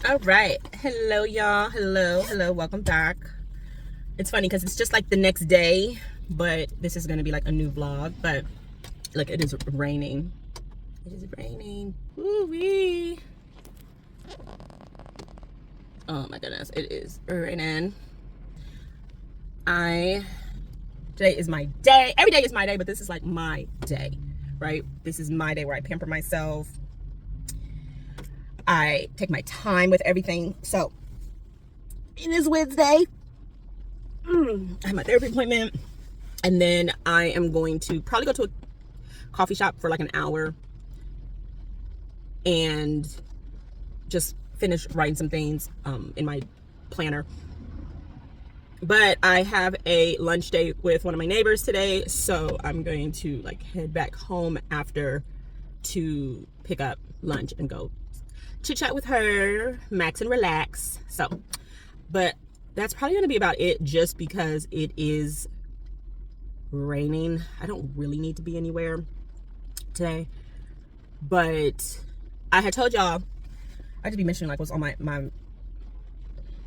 All right, hello y'all, hello, welcome back. It's funny because it's just like the next day, but this is gonna be like a new vlog. But look, it is raining. Woo-wee. Oh my goodness, it is raining. Today is my day. Every day is my day, but this is like my day, right? This is my day where I pamper myself. I take my time with everything. So it is Wednesday. I have my therapy appointment, and then I am going to probably go to a coffee shop for like an hour and just finish writing some things in my planner. But I have a lunch date with one of my neighbors today, so I'm going to like head back home after to pick up lunch and go chit chat with her, max and relax. So, but that's probably going to be about it, just because it is raining. I don't really need to be anywhere today, but I had told y'all, I just be mentioning like what's on my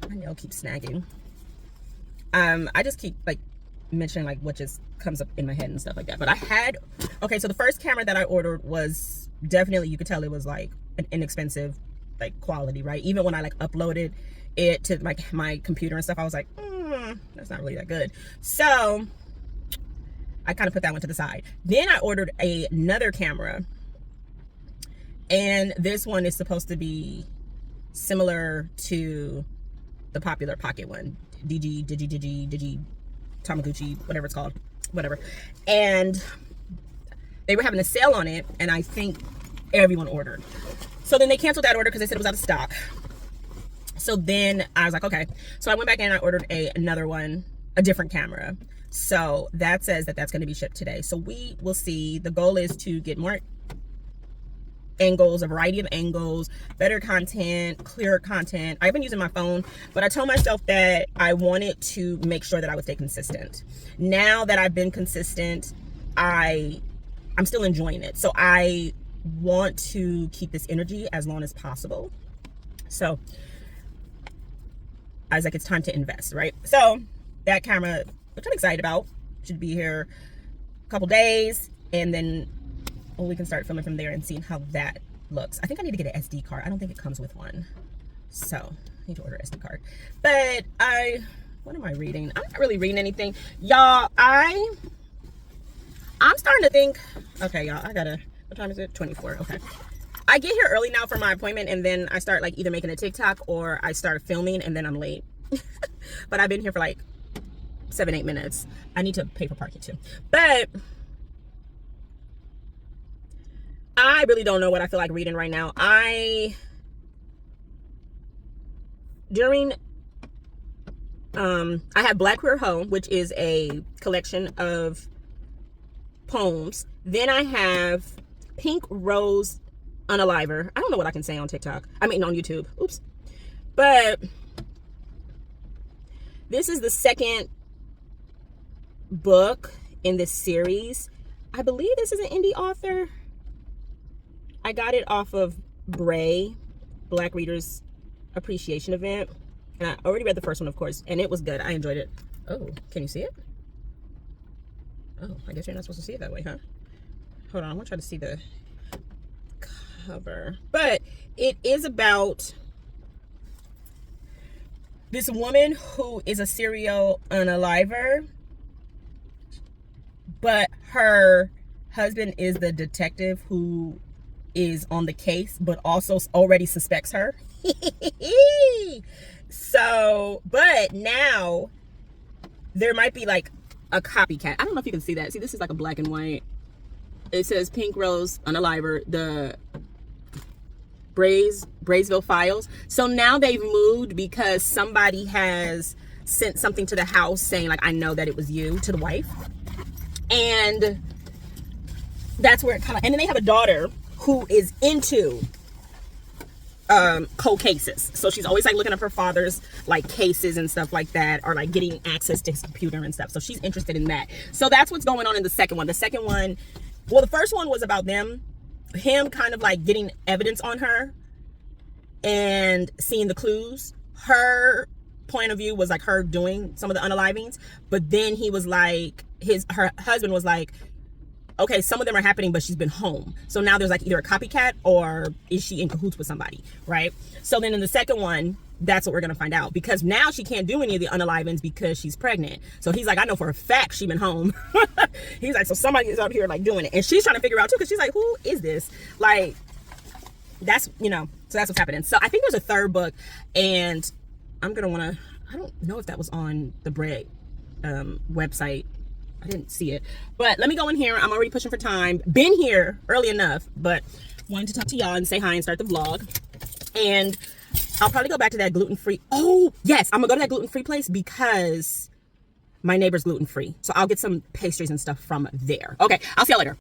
nail keeps snagging. I just keep like mentioning like what just comes up in my head and stuff like that. But okay, so the first camera that I ordered was definitely, you could tell it was like an inexpensive like quality, right? Even when I like uploaded it to like my computer and stuff, I was like, that's not really that good. So I kind of put that one to the side. Then I ordered another camera, and this one is supposed to be similar to the popular pocket one, Digi Tamaguchi, whatever it's called, whatever. And they were having a sale on it, and I think everyone ordered. So then they canceled that order because they said it was out of stock. So then I was like, okay. So I went back in and I ordered another one, a different camera. So that says that that's going to be shipped today. So we will see. The goal is to get more angles, a variety of angles, better content, clearer content. I've been using my phone, but I told myself that I wanted to make sure that I would stay consistent. Now that I've been consistent, I'm still enjoying it. So I want to keep this energy as long as possible. So I was like, it's time to invest, right? So that camera, which I'm excited about, should be here a couple days, and then we can start filming from there and seeing how that looks. I think I need to get an SD card. I don't think it comes with one, so I need to order an SD card. But what am I reading? I'm not really reading anything, y'all. I'm starting to think, okay, y'all, what time is it? 24. Okay, I get here early now for my appointment, and then I start like either making a TikTok or I start filming, and then I'm late. But I've been here for like 7-8 minutes. I need to pay for parking too. But I really don't know what I feel like reading right now. I have Black Queer Hoe, which is a collection of poems. Then I have Pink Rose Unaliver. I don't know what I can say on TikTok. I mean on YouTube. Oops. But this is the second book in this series. I believe this is an indie author. I got it off of Bray, Black Readers Appreciation Event. And I already read the first one, of course, and it was good. I enjoyed it. Oh, can you see it? Oh, I guess you're not supposed to see it that way, huh? Hold on, I want to try to see the cover. But it is about this woman who is a serial unaliver, but her husband is the detective who is on the case, but also already suspects her. So, but now there might be like a copycat. I don't know if you can see that. See, this is like a black and white. It says Pink Rose Unaliver, the Braysville Files. So now they've moved because somebody has sent something to the house saying like, I know that it was you, to the wife. And that's where it kind of, and then they have a daughter who is into cold cases. So she's always like looking up her father's like cases and stuff like that, or like getting access to his computer and stuff. So she's interested in that. So that's what's going on in the second one. The second one, well, the first one was about him kind of like getting evidence on her, and seeing the clues. Her point of view was like her doing some of the unalivings, but then he was like, her husband was like, okay, some of them are happening, but she's been home. So now there's like either a copycat or is she in cahoots with somebody, right? So then in the second one, that's what we're gonna find out, because now she can't do any of the unalivings because she's pregnant. So he's like, I know for a fact she's been home. He's like, so somebody is out here like doing it, and she's trying to figure out too, because she's like, who is this? Like, that's, you know, so that's what's happening. So I think there's a third book, and I'm gonna wanna, I don't know if that was on the Bread website. I didn't see it, but let me go in here. I'm already pushing for time. Been here early enough, but wanted to talk to y'all and say hi and start the vlog. And I'll probably go back to that gluten-free. Oh, yes, I'm gonna go to that gluten-free place because my neighbor's gluten-free. So I'll get some pastries and stuff from there. Okay, I'll see y'all later.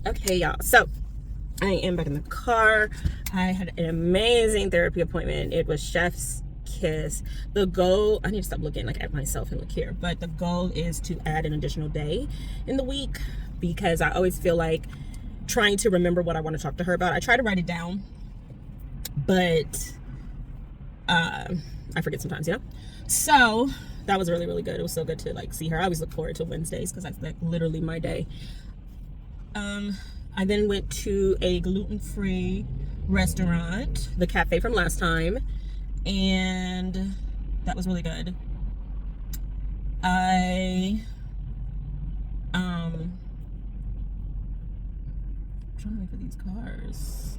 Okay, y'all, so I am back in the car. I had an amazing therapy appointment. It was chef's kiss. The goal, I need to stop looking like at myself and look here, but the goal is to add an additional day in the week, because I always feel like trying to remember what I want to talk to her about. I try to write it down, but I forget sometimes, you know? So that was really, really good. It was so good to like see her. I always look forward to Wednesdays because that's like literally my day. I then went to a gluten-free restaurant, the cafe from last time, and that was really good. I'm trying to wait for these cars.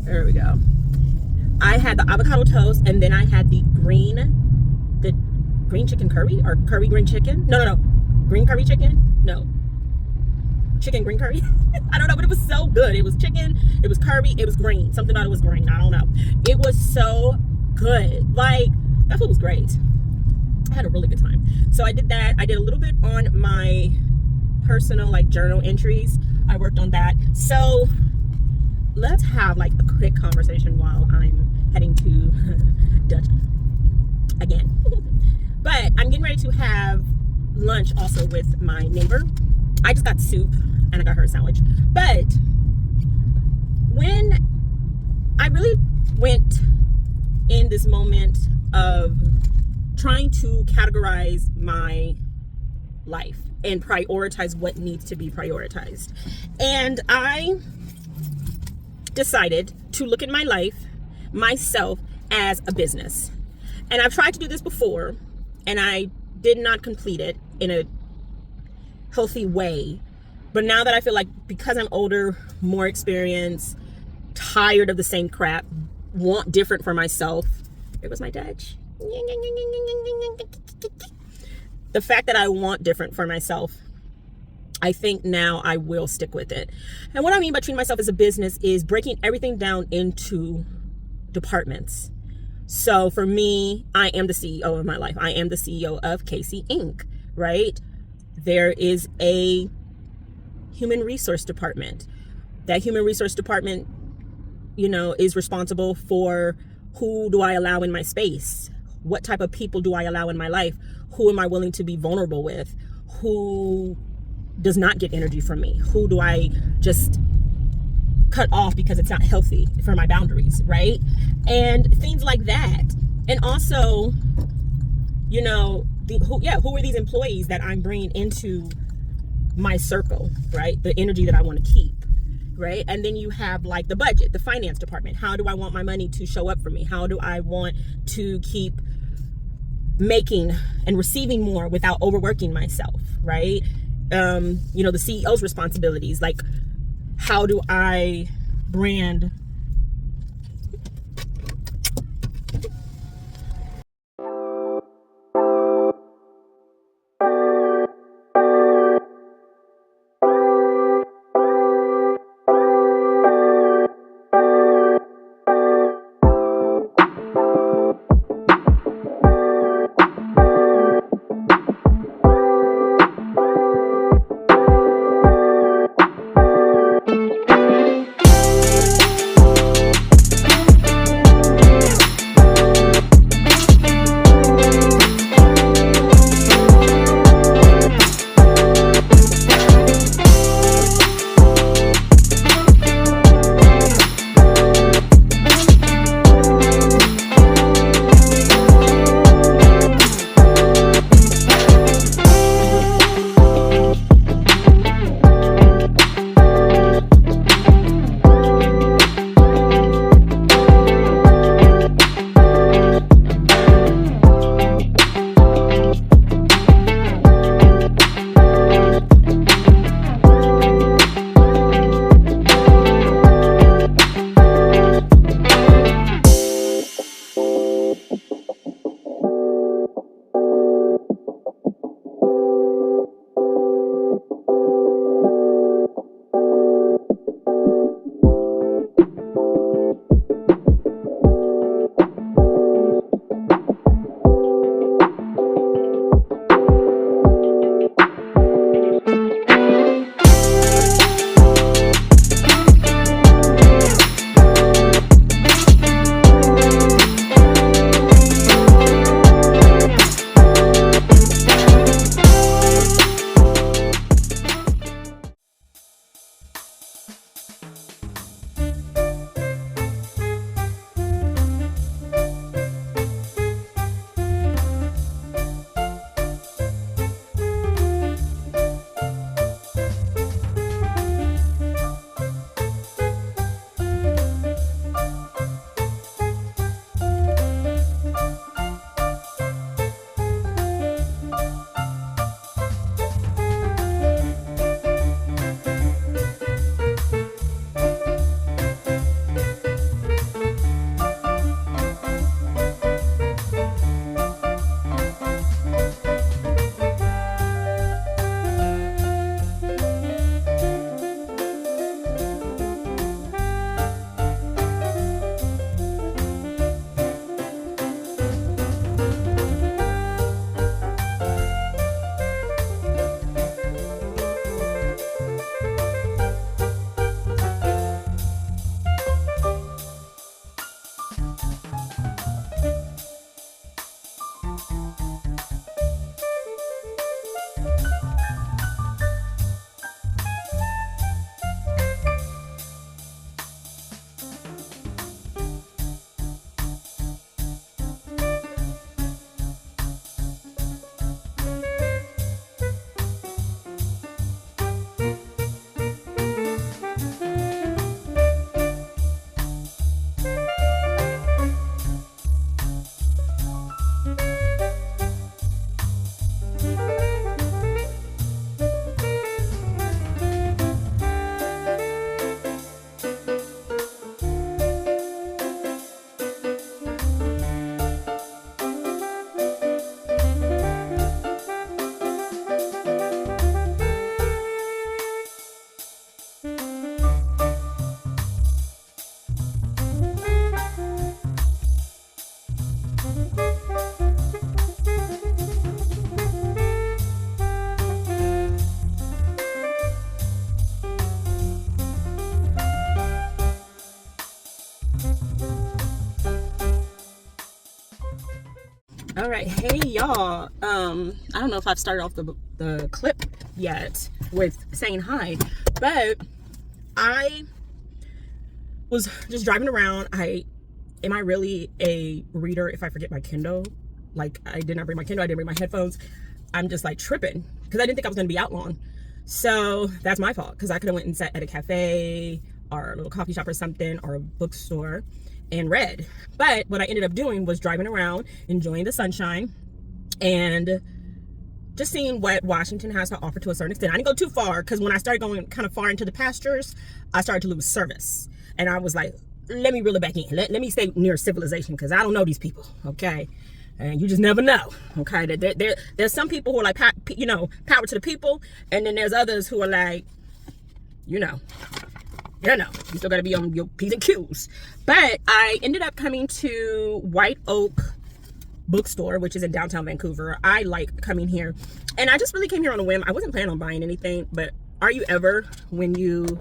There we go. I had the avocado toast, and then I had the green chicken curry, or curry green chicken. No. Green curry chicken? No. Chicken green curry? I don't know, but it was so good. It was chicken, it was curry, it was green. Something about it was green. I don't know. It was so good. Like, that food was great. I had a really good time. So I did that. I did a little bit on my personal like journal entries. I worked on that. So let's have like a quick conversation while I'm heading to Dutch again. But I'm getting ready to have lunch also with my neighbor. I just got soup and I got her a sandwich. But when I really went in this moment of trying to categorize my life and prioritize what needs to be prioritized. And I decided to look at my life, myself, as a business. And I've tried to do this before, and I did not complete it in a healthy way. But now that I feel like, because I'm older, more experienced, tired of the same crap, want different for myself. It was my Dutch. The fact that I want different for myself, I think now I will stick with it. And what I mean by treating myself as a business is breaking everything down into departments. So for me, I am the CEO of my life. I am the CEO of Casey Inc., right? There is a human resource department. That human resource department, is responsible for who do I allow in my space? What type of people do I allow in my life? Who am I willing to be vulnerable with? Who does not get energy from me? Who do I just cut off because it's not healthy for my boundaries, right? And things like that. And also, who are these employees that I'm bringing into my circle, right? The energy that I want to keep, right? And then you have like the budget, the finance department. How do I want my money to show up for me? How do I want to keep making and receiving more without overworking myself, right? The CEO's responsibilities, like how do I brand All right, hey y'all. I don't know if I've started off the clip yet with saying hi, but I was just driving around. Am I really a reader if I forget my Kindle? Like, I did not bring my Kindle, I didn't bring my headphones. I'm just like tripping because I didn't think I was gonna be out long. So that's my fault, because I could have went and sat at a cafe or a little coffee shop or something, or a bookstore, and read. But what I ended up doing was driving around, enjoying the sunshine, and just seeing what Washington has to offer to a certain extent. I didn't go too far, because when I started going kind of far into the pastures, I started to lose service. And I was like, let me reel it back in. Let me stay near civilization, because I don't know these people, okay? And you just never know, okay? There's some people who are like, you know, power to the people, and then there's others who are like, you still got to be on your P's and Q's. But I ended up coming to White Oak Bookstore, which is in downtown Vancouver. I like coming here, and I just really came here on a whim. I wasn't planning on buying anything, but are you ever, did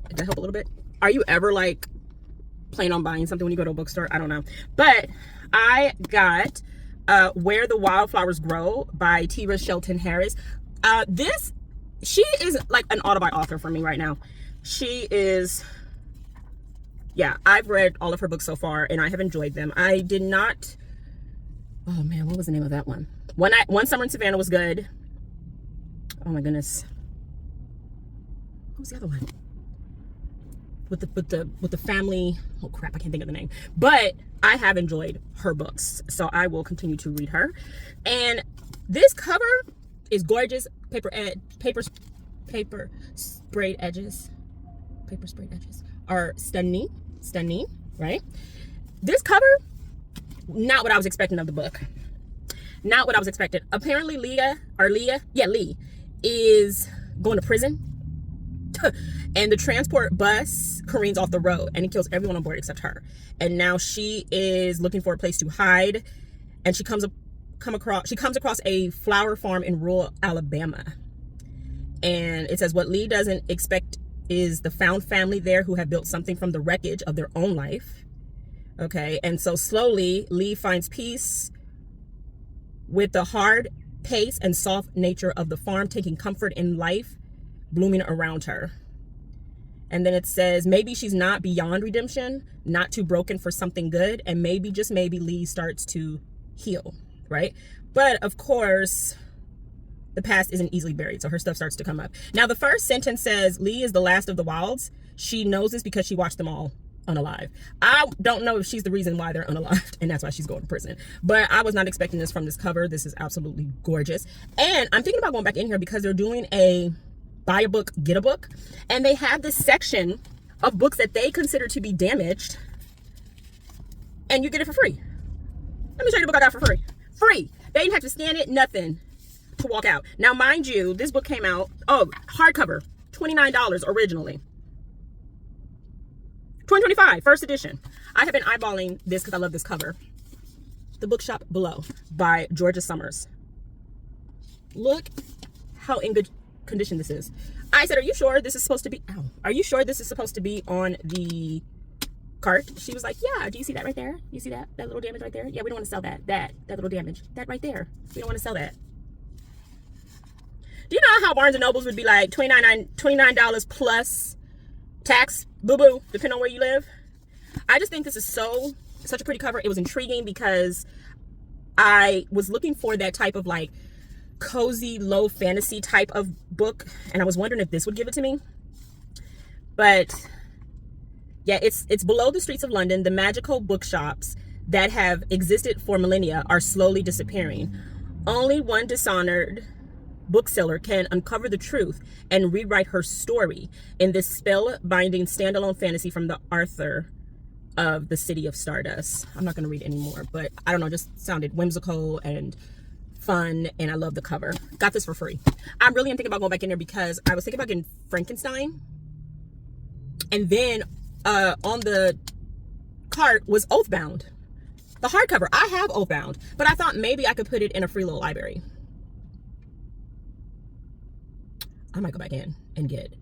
that help a little bit? Are you ever like planning on buying something when you go to a bookstore? I don't know. But I got Where the Wildflowers Grow by T. Shelton Harris. She is like an autobiography author for me right now. She is, yeah, I've read all of her books so far, and I have enjoyed them. I did not, oh man, what was the name of that one? One Summer in Savannah was good. Oh my goodness. What was the other one? With the family, oh crap, I can't think of the name. But I have enjoyed her books, so I will continue to read her. And this cover is gorgeous. Paper sprayed edges are stunning, right? This cover, not what I was expecting of the book. Not what I was expecting. Apparently Lee is going to prison. And the transport bus careens off the road, and it kills everyone on board except her. And now she is looking for a place to hide, and she comes across a flower farm in rural Alabama. And it says what Lee doesn't expect is the found family there who have built something from the wreckage of their own life. Okay, and so slowly Lee finds peace with the hard pace and soft nature of the farm, taking comfort in life blooming around her. And then it says maybe she's not beyond redemption, not too broken for something good, and maybe, just maybe, Lee starts to heal, right? But of course, the past isn't easily buried, so her stuff starts to come up. Now, the first sentence says Lee is the last of the Wilds. She knows this because she watched them all unalive. I don't know if she's the reason why they're unalived, and that's why she's going to prison. But I was not expecting this from this cover. This is absolutely gorgeous. And I'm thinking about going back in here because they're doing a buy a book, get a book. And they have this section of books that they consider to be damaged, and you get it for free. Let me show you the book I got for free. Free. They didn't have to scan it, nothing, to walk out. Now, mind you, this book came out, hardcover, $29 originally. $20.25, first edition. I have been eyeballing this because I love this cover. The Bookshop Below by Georgia Summers. Look how in good condition this is. I said, are you sure this is supposed to be, are you sure this is supposed to be on the cart? She was like, yeah. Do you see that right there? You see that little damage right there? Yeah, we don't want to sell that little damage, that right there. We don't want to sell that. Do you know how Barnes and Nobles would be like $29 plus tax, boo-boo, depending on where you live? I just think this is such a pretty cover. It was intriguing because I was looking for that type of like cozy, low fantasy type of book, and I was wondering if this would give it to me. But yeah, it's below the streets of London. The magical bookshops that have existed for millennia are slowly disappearing. Only one dishonored bookseller can uncover the truth and rewrite her story in this spell-binding standalone fantasy from the author of The City of Stardust. I'm not going to read anymore, but I don't know, just sounded whimsical and fun, and I love the cover. Got this for free. I really am thinking about going back in there because I was thinking about getting Frankenstein, and then on the cart was Oathbound, the hardcover. I have Oathbound, but I thought maybe I could put it in a free little library. I might go back in and get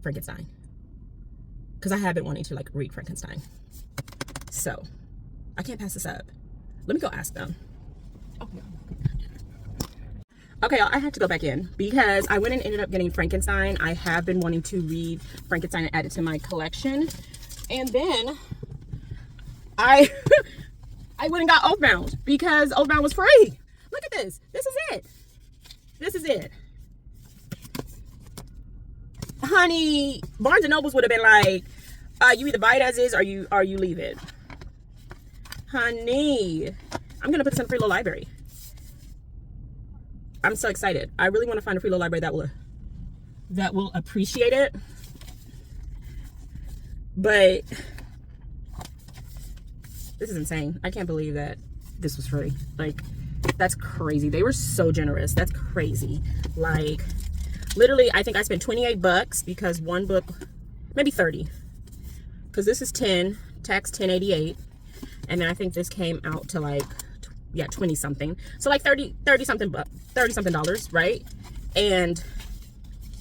Frankenstein because I have been wanting to like read Frankenstein. So I can't pass this up. Let me go ask them. Okay, I had to go back in because I went and ended up getting Frankenstein. I have been wanting to read Frankenstein and add it to my collection. And then I I went and got Oathbound because Oathbound was free. Look at this. This is it. This is it. Honey, Barnes and Nobles would have been like, you either buy it as is or you leave it. Honey, I'm gonna put this in a free little library. I'm so excited. I really want to find a free little library that will appreciate it. But this is insane. I can't believe that this was free. Like, that's crazy. They were so generous. That's crazy. Like, literally, I think I spent $28 because one book, maybe 30, because this is 10, tax 1088, and then I think this came out to like 20 something, so like 30 something dollars, right? And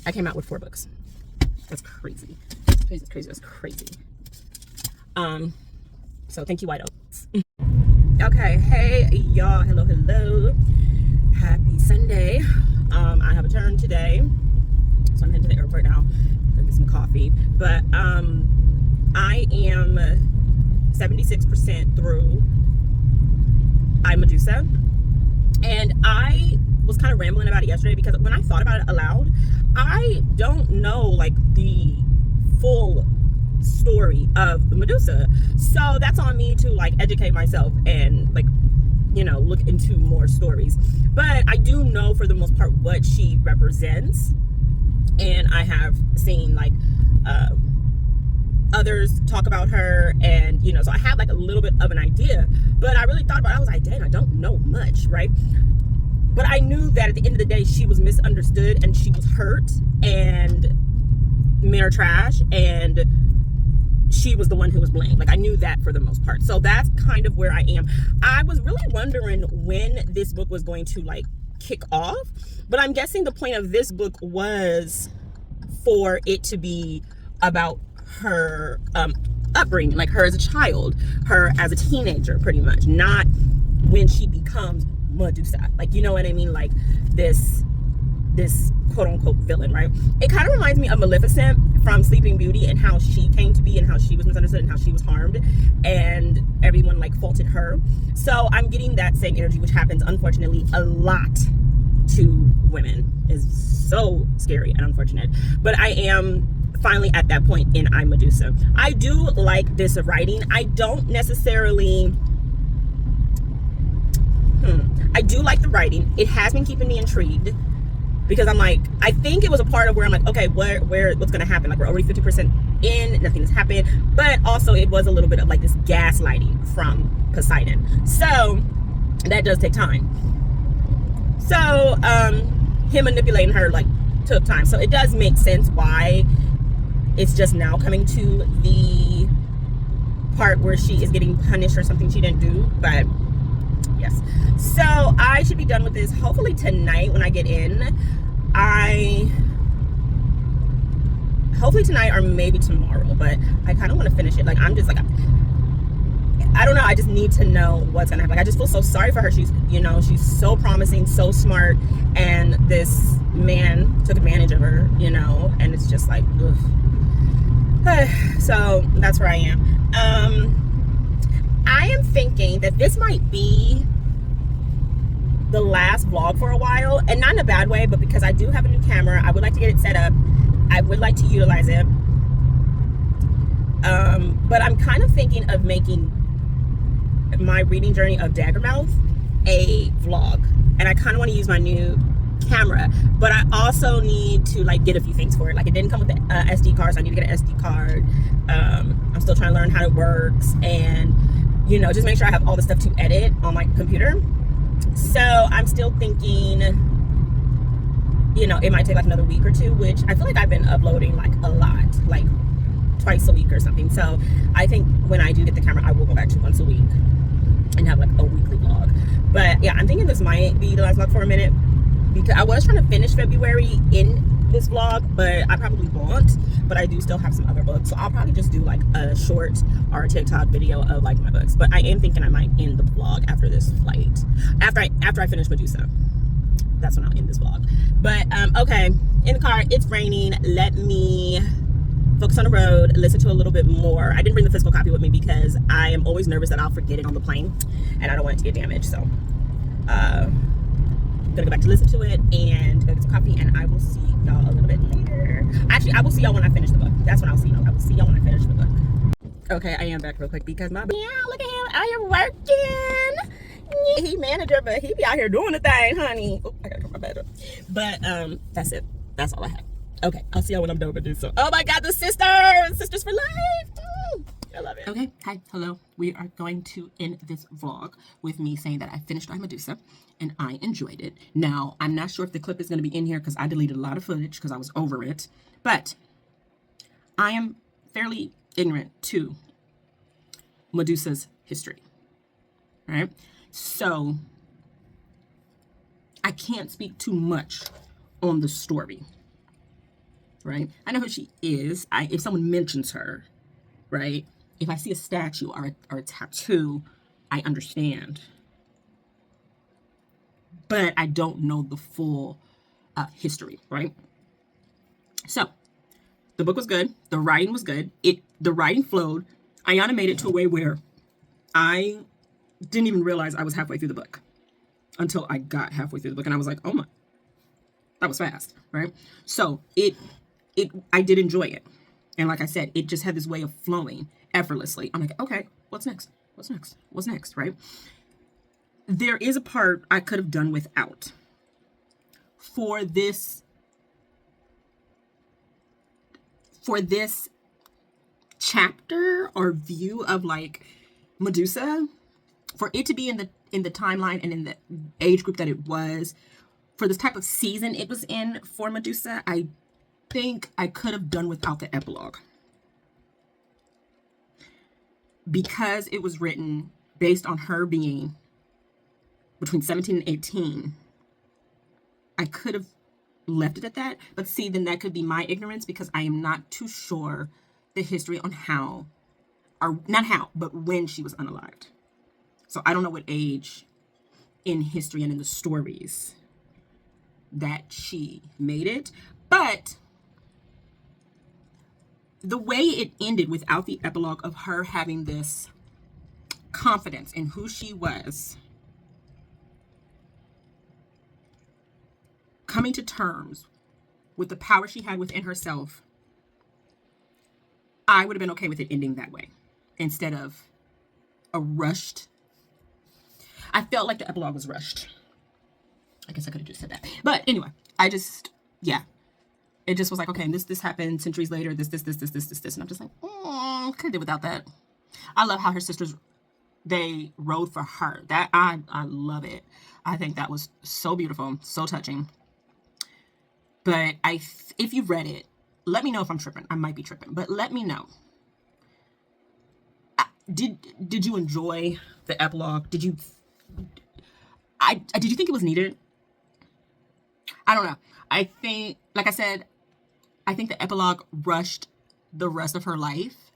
I came out with 4 books. That's crazy. That's crazy. So thank you, White Oaks. Okay, hey y'all, hello, happy Sunday. I have a turn today, so I'm heading to the airport now to get some coffee, but I am 76% through Medusa, and I was kind of rambling about it yesterday because when I thought about it aloud, I don't know like the full story of Medusa, so that's on me to like educate myself and like, you know, look into more stories. But I do know for the most part what she represents, and I have seen like others talk about her, and you know, so I had like a little bit of an idea, but I really thought about it. I was like, dang, I don't know much, right? But I knew that at the end of the day she was misunderstood and she was hurt, and men are trash, and she was the one who was blamed. Like, I knew that for the most part. So that's kind of where I am. I was really wondering when this book was going to like kick off, but I'm guessing the point of this book was for it to be about her upbringing, like her as a child, her as a teenager, pretty much, not when she becomes Medusa, like, you know what I mean, like this quote-unquote villain, right? It kind of reminds me of Maleficent from Sleeping Beauty, and how she came to be and how she was misunderstood and how she was harmed and everyone like faulted her. So I'm getting that same energy, which happens unfortunately a lot to women. Is so scary and unfortunate, but I am finally at that point in Medusa. I do like this writing. I don't necessarily I do like the writing. It has been keeping me intrigued because I'm like, I think it was a part of where I'm like, okay, what's gonna happen? Like, we're already 50% in, nothing has happened. But also it was a little bit of like this gaslighting from Poseidon, so that does take time. So him manipulating her like took time, so it does make sense why it's just now coming to the part where she is getting punished for something she didn't do. But yes, so I should be done with this hopefully tonight when I get in. Hopefully tonight or maybe tomorrow, but I kind of want to finish it. Like, I'm just like, I don't know, I just need to know what's gonna happen. Like, I just feel so sorry for her. She's, you know, she's so promising, so smart, and this man took advantage of her, you know, and it's just like, ugh. So that's where I am. I am thinking that this might be the last vlog for a while, and not in a bad way, but because I do have a new camera, I would like to get it set up. I would like to utilize it. But I'm kind of thinking of making my reading journey of Daggermouth a vlog, and I kind of want to use my new camera, but I also need to like get a few things for it. Like, it didn't come with the SD card, so I need to get an SD card. I'm still trying to learn how it works, and you know, just make sure I have all the stuff to edit on my computer. So I'm still thinking, you know, it might take like another week or two, which I feel like I've been uploading like a lot, like twice a week or something. So I think when I do get the camera, I will go back to once a week and have like a weekly vlog. But yeah, I'm thinking this might be the last vlog for a minute, because I was trying to finish February in this vlog, but I probably won't. But I do still have some other books, so I'll probably just do like a short or a TikTok video of like my books. But I am thinking I might end the vlog after this flight, after I finish Medusa. That's when I'll end this vlog. But okay, in the car, it's raining. Let me focus on the road, listen to a little bit more. I didn't bring the physical copy with me because I am always nervous that I'll forget it on the plane, and I don't want it to get damaged. So I'm gonna go back to listen to it and go get some coffee, and I will see y'all a little bit later. Actually, I will see y'all when I finish the book. That's when I'll see y'all. I will see y'all when I finish the book. Okay, I am back real quick because my look at him out here working. He manager, but he be out here doing the thing, honey. Oh, I gotta come my bed up. But that's it. That's all I have. Okay, I'll see y'all when I'm done with this. So, oh my God, the sisters for life. I love it. Okay, hi, hello. We are going to end this vlog with me saying that I finished my Medusa and I enjoyed it. Now, I'm not sure if the clip is going to be in here because I deleted a lot of footage because I was over it. But I am fairly ignorant to Medusa's history. All right? So, I can't speak too much on the story. Right? I know who she is. If someone mentions her, right? If I see a statue or a tattoo, I understand. But I don't know the full history, right? So, the book was good. The writing was good. The writing flowed. Ayana made it to a way where I didn't even realize I was halfway through the book until I got halfway through the book. And I was like, oh my, that was fast, right? So, I did enjoy it. And like I said, it just had this way of flowing effortlessly. I'm like, okay, what's next? What's next? What's next, right? There is a part I could have done without. For this chapter or view of like Medusa, for it to be in the timeline and in the age group that it was, for this type of season it was in for Medusa, I think I could have done without the epilogue. Because it was written based on her being between 17 and 18, I could have left it at that. But see, then that could be my ignorance because I am not too sure the history on how, or not how, but when she was unalived. So I don't know what age in history and in the stories that she made it. But the way it ended without the epilogue of her having this confidence in who she was, coming to terms with the power she had within herself, I would have been okay with it ending that way instead of a rushed. I felt like the epilogue was rushed. I guess I could have just said that. But anyway, yeah. It just was like, okay, and this happened centuries later, this. And I'm just like, could have did without that. I love how her sisters, they rode for her. That, I love it. I think that was so beautiful, so touching. But if you've read it, let me know if I'm tripping. I might be tripping, but let me know. Did you enjoy the epilogue? Did you think it was needed? I don't know. I think, like I said, I think the epilogue rushed the rest of her life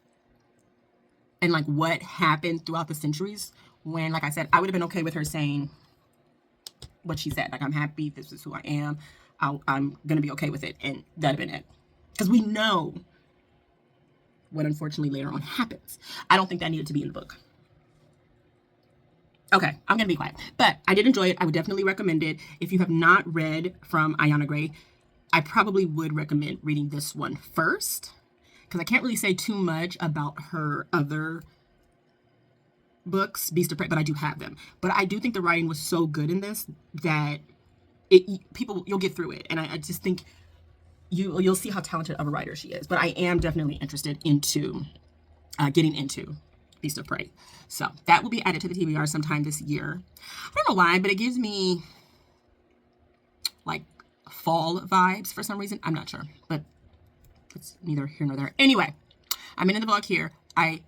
and like what happened throughout the centuries when, like I said, I would have been okay with her saying what she said. Like, I'm happy. This is who I am. I'm going to be okay with it. And that'd have been it. Because we know what unfortunately later on happens. I don't think that needed to be in the book. Okay, I'm going to be quiet. But I did enjoy it. I would definitely recommend it. If you have not read from Ayana Gray, I probably would recommend reading this one first. Because I can't really say too much about her other books, Beast of Prey, but I do have them. But I do think the writing was so good in this that you'll get through it. And I just think you'll see how talented of a writer she is. But I am definitely interested into getting into Beast of Prey. So that will be added to the TBR sometime this year. I don't know why, but it gives me like fall vibes for some reason. I'm not sure, but it's neither here nor there. Anyway, I'm ending the vlog here. I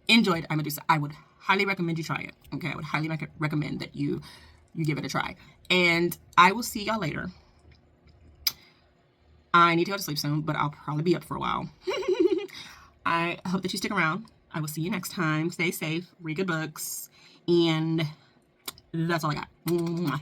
enjoyed Medusa. I would highly recommend you try it. Okay, I would highly recommend that you give it a try. And I will see y'all later. I need to go to sleep soon, but I'll probably be up for a while. I hope that you stick around. I will see you next time. Stay safe, read good books, and that's all I got. Mwah.